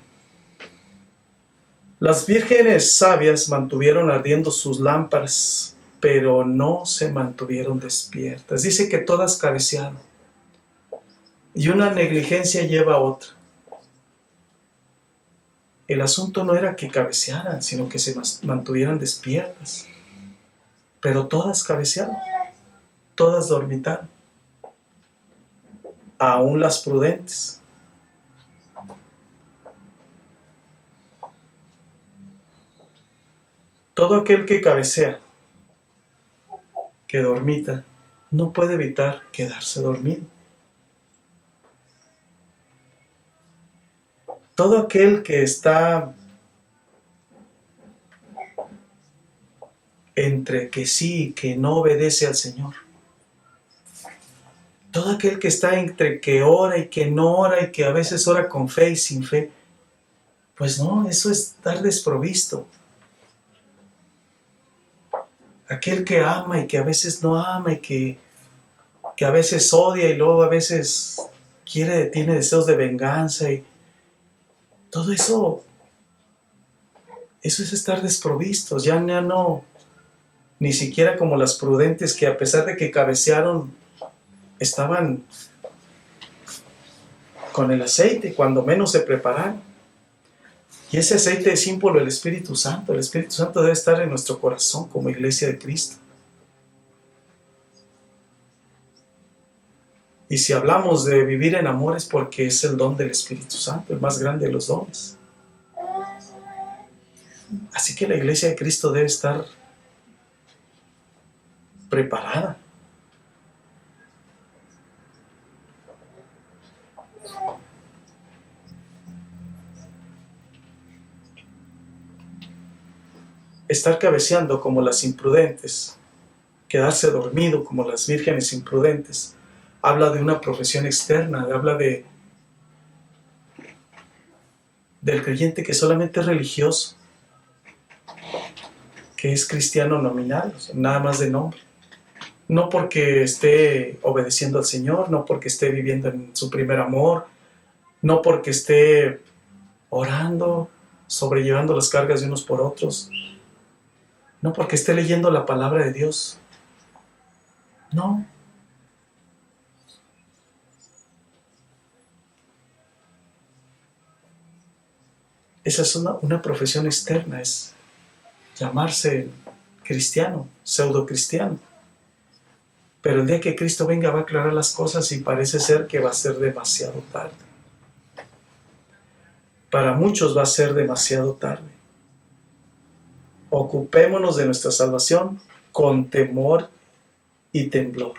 Las vírgenes sabias mantuvieron ardiendo sus lámparas, pero no se mantuvieron despiertas. Dice que todas cabecearon. Y una negligencia lleva a otra. El asunto no era que cabecearan, sino que se mantuvieran despiertas. Pero todas cabecearon, todas dormitaron. Aún las prudentes. Todo aquel que cabecea, que dormita, no puede evitar quedarse dormido. Todo aquel que está entre que sí y que no obedece al Señor. Todo aquel que está entre que ora y que no ora y que a veces ora con fe y sin fe, pues no, eso es estar desprovisto. Aquel que ama y que a veces no ama y que a veces odia y luego a veces tiene deseos de venganza y todo eso es estar desprovistos. Ya no, ni siquiera como las prudentes que a pesar de que cabecearon, estaban con el aceite, cuando menos se prepararon. Y ese aceite es símbolo del Espíritu Santo. El Espíritu Santo debe estar en nuestro corazón como iglesia de Cristo. Y si hablamos de vivir en amor es porque es el don del Espíritu Santo, el más grande de los dones. Así que la iglesia de Cristo debe estar preparada. Estar cabeceando como las imprudentes, quedarse dormido como las vírgenes imprudentes, habla de una profesión externa, habla del creyente que solamente es religioso, que es cristiano nominal, o sea, nada más de nombre. No porque esté obedeciendo al Señor, no porque esté viviendo en su primer amor, no porque esté orando, sobrellevando las cargas de unos por otros, no porque esté leyendo la palabra de Dios. No. Esa es una profesión externa, es llamarse cristiano, pseudo cristiano. Pero el día que Cristo venga va a aclarar las cosas y parece ser que va a ser demasiado tarde. Para muchos va a ser demasiado tarde. Ocupémonos de nuestra salvación con temor y temblor.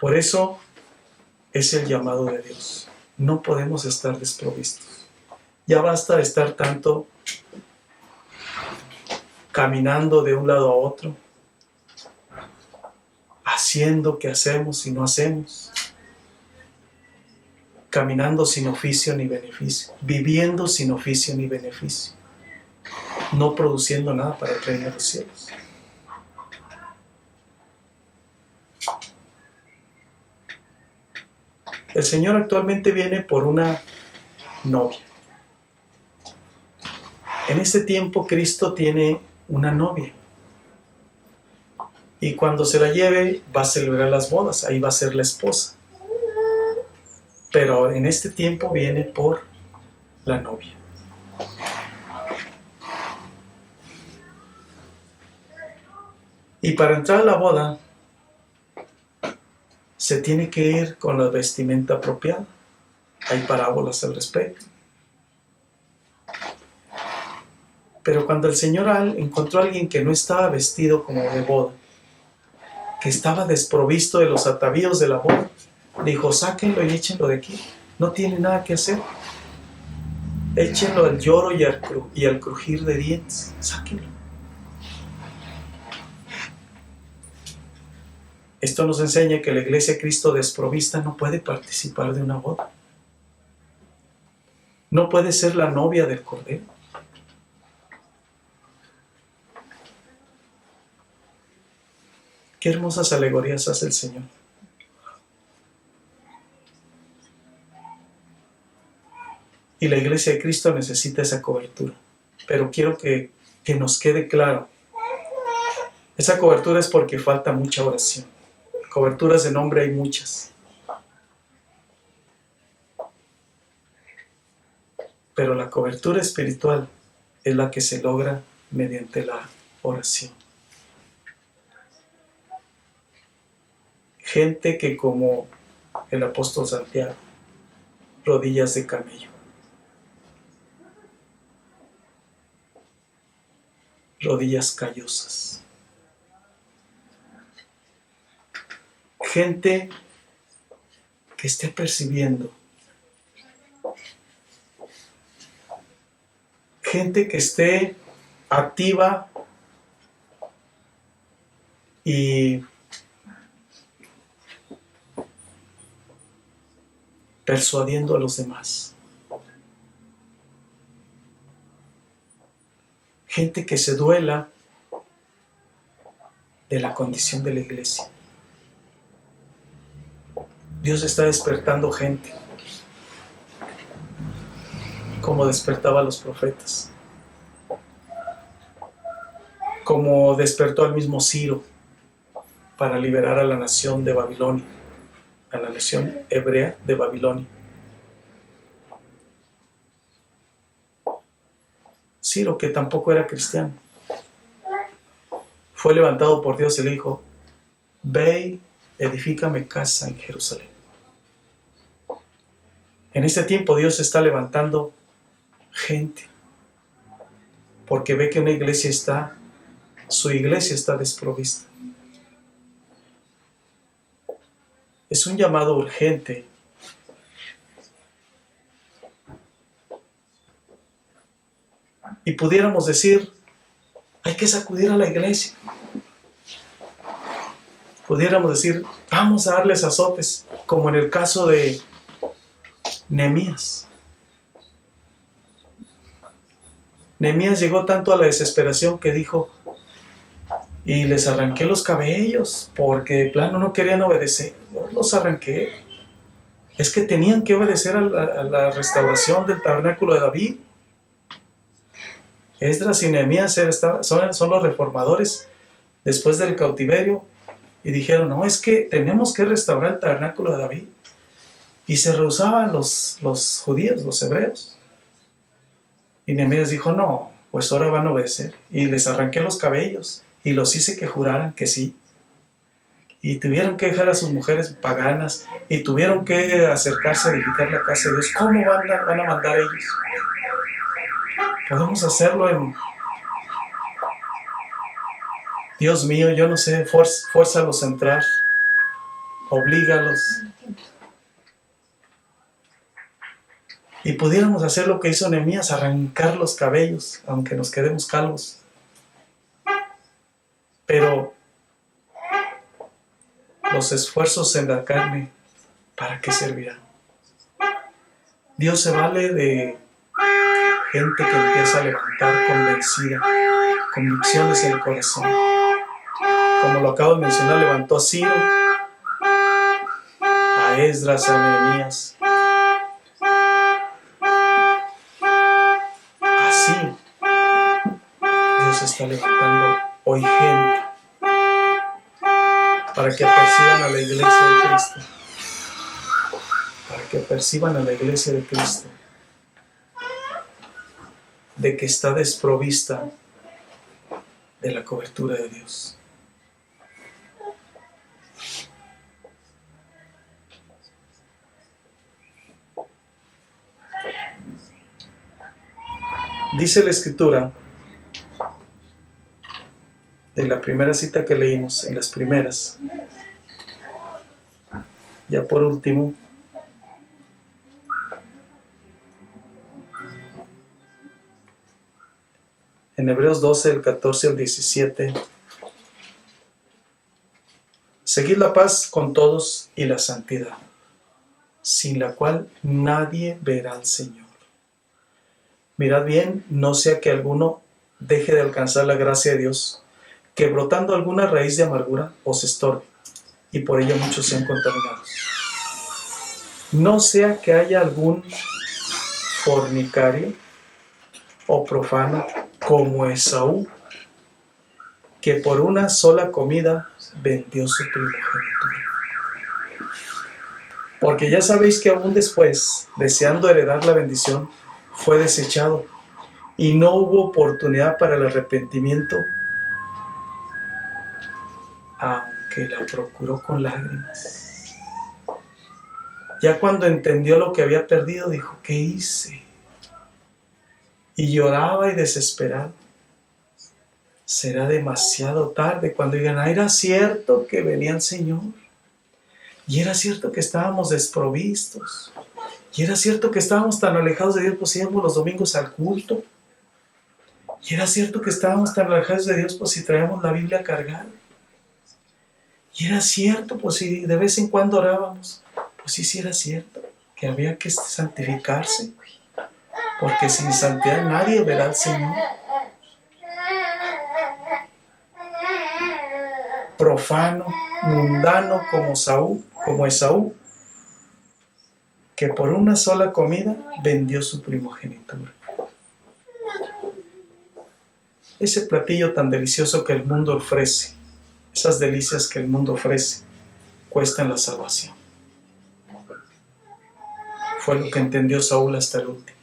Por eso es el llamado de Dios. No podemos estar desprovistos. Ya basta de estar tanto caminando de un lado a otro, haciendo que hacemos y no hacemos, caminando sin oficio ni beneficio, viviendo sin oficio ni beneficio, no produciendo nada para el reino de los cielos. El Señor actualmente viene por una novia. En este tiempo Cristo tiene una novia. Y cuando se la lleve va a celebrar las bodas, ahí va a ser la esposa. Pero en este tiempo viene por la novia. Y para entrar a la boda se tiene que ir con la vestimenta apropiada. Hay parábolas al respecto. Pero cuando el Señor encontró a alguien que no estaba vestido como de boda, que estaba desprovisto de los atavíos de la boda, dijo: sáquenlo y échenlo de aquí. No tiene nada que hacer. Échenlo al lloro y al crujir de dientes. Sáquenlo. Esto nos enseña que la iglesia de Cristo desprovista no puede participar de una boda. No puede ser la novia del Cordero. Qué hermosas alegorías hace el Señor. Y la iglesia de Cristo necesita esa cobertura. Pero quiero que nos quede claro. Esa cobertura es porque falta mucha oración. Coberturas de nombre hay muchas. Pero la cobertura espiritual es la que se logra mediante la oración. Gente que, como el apóstol Santiago, rodillas de camello. Rodillas callosas. Gente que esté percibiendo. Gente que esté activa y persuadiendo a los demás. Gente que se duela de la condición de la iglesia. Dios está despertando gente, como despertaba a los profetas, como despertó al mismo Ciro para liberar a la nación de Babilonia, a la nación hebrea de Babilonia. Ciro, que tampoco era cristiano, fue levantado por Dios y le dijo: ve, edifícame casa en Jerusalén. En este tiempo Dios está levantando gente, porque ve que su iglesia está desprovista. Es un llamado urgente. Y pudiéramos decir: hay que sacudir a la iglesia. Pudiéramos decir: vamos a darles azotes, como en el caso de Nehemías. Nehemías llegó tanto a la desesperación que dijo: y les arranqué los cabellos, porque de plano no querían obedecer. Yo los arranqué. Es que tenían que obedecer a la restauración del tabernáculo de David. Esdras y Nehemías son los reformadores después del cautiverio, y dijeron: no, es que tenemos que restaurar el tabernáculo de David. Y se rehusaban los judíos, los hebreos. Y Nehemías dijo: no, pues ahora van a obedecer. Y les arranqué los cabellos y los hice que juraran que sí. Y tuvieron que dejar a sus mujeres paganas y tuvieron que acercarse a edificar la casa de Dios. ¿Cómo van a mandar ellos? Podemos hacerlo en... Dios mío, yo no sé, fuérzalos a entrar. oblígalos. Y pudiéramos hacer lo que hizo Nehemías, arrancar los cabellos, aunque nos quedemos calvos. Pero los esfuerzos en la carne, ¿para qué servirán? Dios se vale de gente que empieza a levantar convencida, convicciones en el corazón. Como lo acabo de mencionar, levantó a Ciro, a Esdras, a Nehemías. Así, Dios está levantando hoy gente para que perciban a la iglesia de Cristo. Para que perciban a la iglesia de Cristo de que está desprovista de la cobertura de Dios. Dice la Escritura, de la primera cita que leímos, en las primeras, ya por último, en Hebreos 12, del 14 al 17, seguid la paz con todos y la santidad, sin la cual nadie verá al Señor. Mirad bien, no sea que alguno deje de alcanzar la gracia de Dios, que brotando alguna raíz de amargura os estorbe, y por ello muchos sean contaminados. No sea que haya algún fornicario o profano como Esaú, que por una sola comida vendió su primogenitura. Porque ya sabéis que aún después, deseando heredar la bendición, fue desechado, y no hubo oportunidad para el arrepentimiento, aunque la procuró con lágrimas. Ya cuando entendió lo que había perdido, dijo, ¿qué hice? Y lloraba y desesperado. Será demasiado tarde cuando digan, era cierto que venía el Señor. Y era cierto que estábamos desprovistos. Y era cierto que estábamos tan alejados de Dios, pues íbamos los domingos al culto. Y era cierto que estábamos tan alejados de Dios, pues si traíamos la Biblia cargada. Y era cierto, pues si de vez en cuando orábamos. Pues sí era cierto que había que santificarse. Porque sin santidad nadie verá al Señor. Profano, mundano como Esaú, que por una sola comida vendió su primogenitura. Ese platillo tan delicioso que el mundo ofrece, esas delicias que el mundo ofrece, cuestan la salvación. Fue lo que entendió Saúl hasta el último.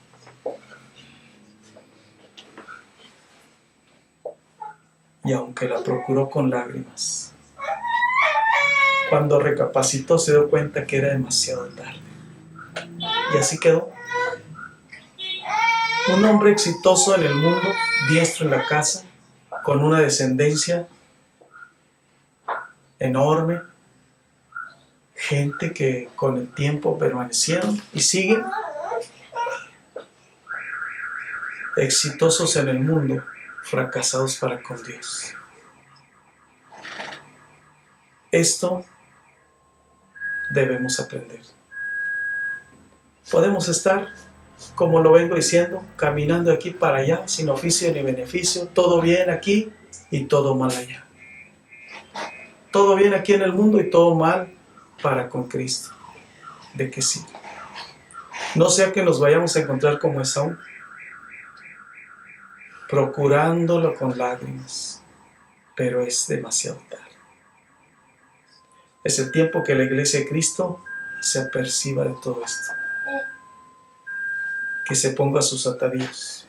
Y aunque la procuró con lágrimas, cuando recapacitó se dio cuenta que era demasiado tarde. Y así quedó. Un hombre exitoso en el mundo, diestro en la casa, con una descendencia enorme, gente que con el tiempo permanecieron y siguen exitosos en el mundo, fracasados para con Dios. Esto debemos aprender. Podemos estar, como lo vengo diciendo, caminando de aquí para allá, sin oficio ni beneficio, todo bien aquí y todo mal allá. Todo bien aquí en el mundo y todo mal para con Cristo. ¿De qué sí? No sea que nos vayamos a encontrar como Esaú, procurándolo con lágrimas, pero es demasiado tarde. Es el tiempo que la iglesia de Cristo se aperciba de todo esto. Que se ponga a sus atavíos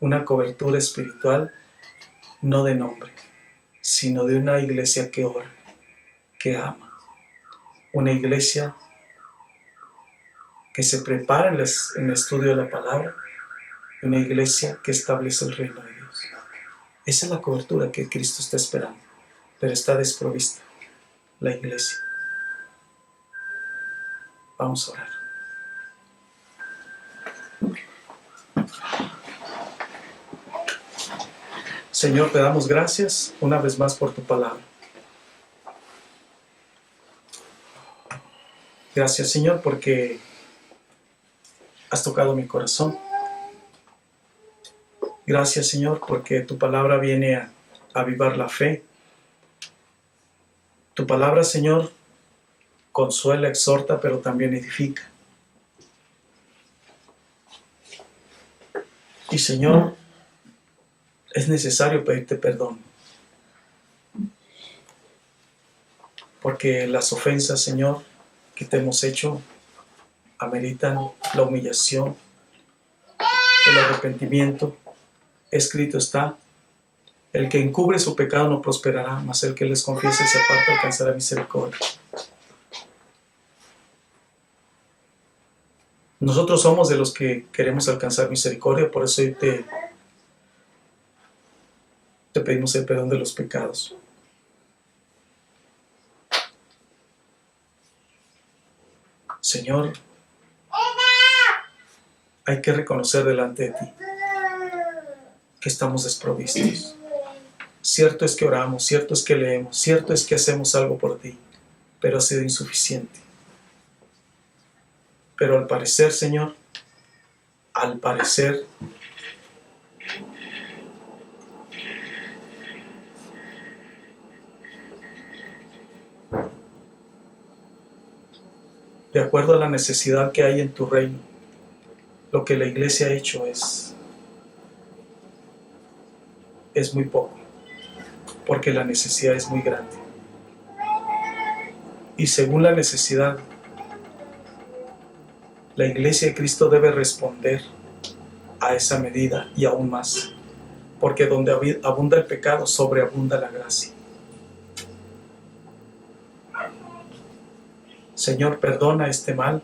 una cobertura espiritual, no de nombre, sino de una iglesia que ora, que ama. Una iglesia que se prepara en el estudio de la palabra. Una iglesia que establece el reino de Dios. Esa es la cobertura que Cristo está esperando, pero está desprovista la iglesia. Vamos a orar. Señor, te damos gracias una vez más por tu palabra. Gracias, Señor, porque has tocado mi corazón. Gracias, Señor, porque tu palabra viene a avivar la fe. Tu palabra, Señor, consuela, exhorta, pero también edifica. Y, Señor, es necesario pedirte perdón. Porque las ofensas, Señor, que te hemos hecho ameritan la humillación, el arrepentimiento. Escrito está: el que encubre su pecado no prosperará, mas el que les confiese y se aparta alcanzará misericordia. Nosotros somos de los que queremos alcanzar misericordia, por eso hoy te pedimos el perdón de los pecados. Señor, hay que reconocer delante de ti que estamos desprovistos. Cierto es que oramos, cierto es que leemos, cierto es que hacemos algo por ti, pero ha sido insuficiente. Pero al parecer, Señor, al parecer, de acuerdo a la necesidad que hay en tu reino, lo que la iglesia ha hecho es muy poco, porque la necesidad es muy grande. Y según la necesidad, la iglesia de Cristo debe responder a esa medida y aún más, porque donde abunda el pecado, sobreabunda la gracia. Señor, perdona este mal,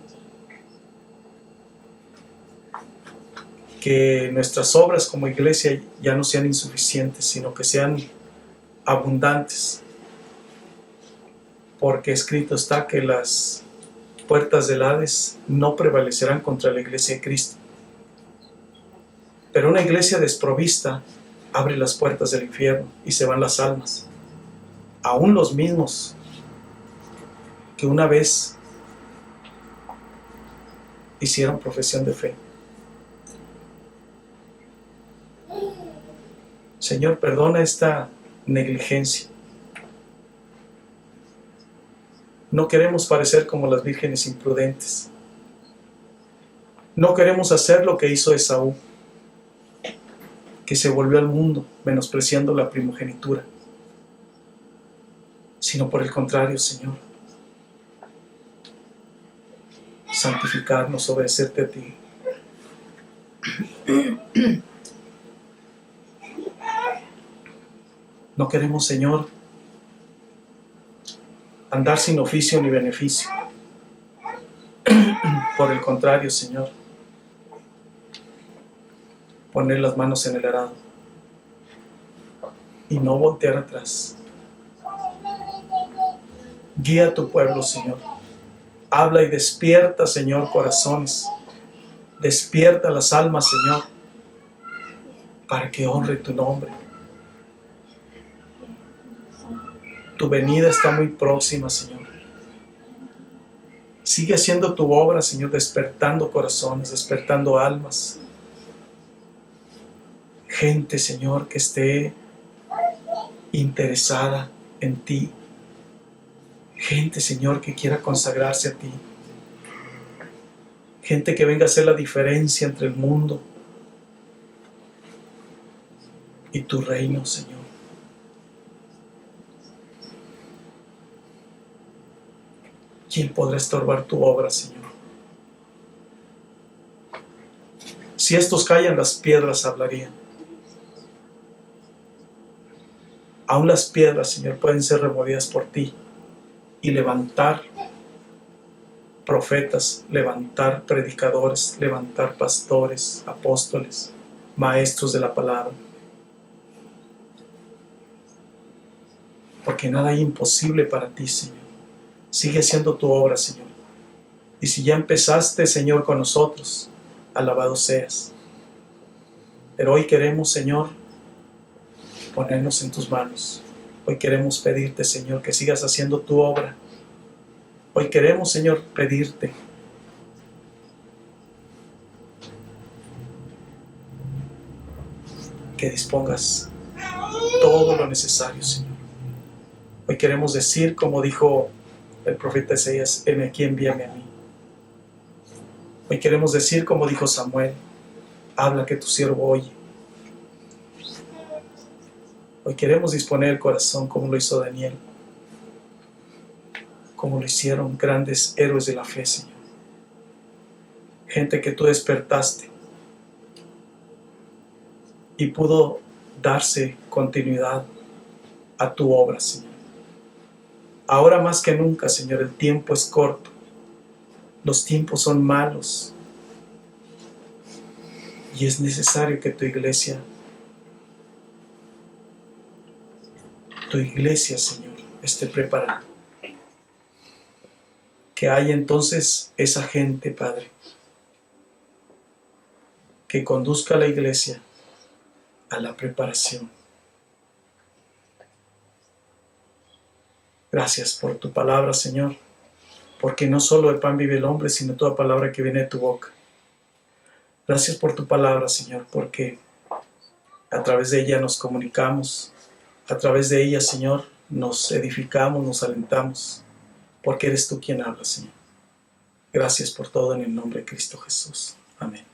que nuestras obras como iglesia ya no sean insuficientes, sino que sean abundantes, porque escrito está que las puertas del Hades no prevalecerán contra la iglesia de Cristo. Pero una iglesia desprovista abre las puertas del infierno y se van las almas, aún los mismos que una vez hicieron profesión de fe. Señor, perdona esta negligencia. No queremos parecer como las vírgenes imprudentes. No queremos hacer lo que hizo Esaú, que se volvió al mundo menospreciando la primogenitura, sino por el contrario, Señor, santificarnos, obedecerte a ti. No queremos, Señor, andar sin oficio ni beneficio. Por el contrario, Señor, poner las manos en el arado y no voltear atrás. Guía a tu pueblo, Señor. Habla y despierta, Señor, corazones. Despierta las almas, Señor, para que honre tu nombre. Tu venida está muy próxima, Señor. Sigue haciendo tu obra, Señor, despertando corazones, despertando almas. Gente, Señor, que esté interesada en ti. Gente, Señor, que quiera consagrarse a ti. Gente que venga a hacer la diferencia entre el mundo y tu reino, Señor. ¿Quién podrá estorbar tu obra, Señor? Si estos callan, las piedras hablarían. Aún las piedras, Señor, pueden ser removidas por ti y levantar profetas, levantar predicadores, levantar pastores, apóstoles, maestros de la palabra. Porque nada hay imposible para ti, Señor. Sigue haciendo tu obra, Señor. Y si ya empezaste, Señor, con nosotros, alabado seas. Pero hoy queremos, Señor, ponernos en tus manos. Hoy queremos pedirte, Señor, que sigas haciendo tu obra. Hoy queremos, Señor, pedirte que dispongas todo lo necesario, Señor. Hoy queremos decir, como dijo el profeta Isaías, heme aquí, envíame a mí. Hoy queremos decir, como dijo Samuel, habla que tu siervo oye. Hoy queremos disponer el corazón como lo hizo Daniel, como lo hicieron grandes héroes de la fe, Señor. Gente que tú despertaste y pudo darse continuidad a tu obra, Señor. Ahora más que nunca, Señor, el tiempo es corto. Los tiempos son malos. Y es necesario que tu iglesia, Señor, esté preparada. Que haya entonces esa gente, Padre, que conduzca a la iglesia a la preparación. Gracias por tu palabra, Señor, porque no solo de pan vive el hombre, sino toda palabra que viene de tu boca. Gracias por tu palabra, Señor, porque a través de ella nos comunicamos, a través de ella, Señor, nos edificamos, nos alentamos, porque eres tú quien habla, Señor. Gracias por todo en el nombre de Cristo Jesús. Amén.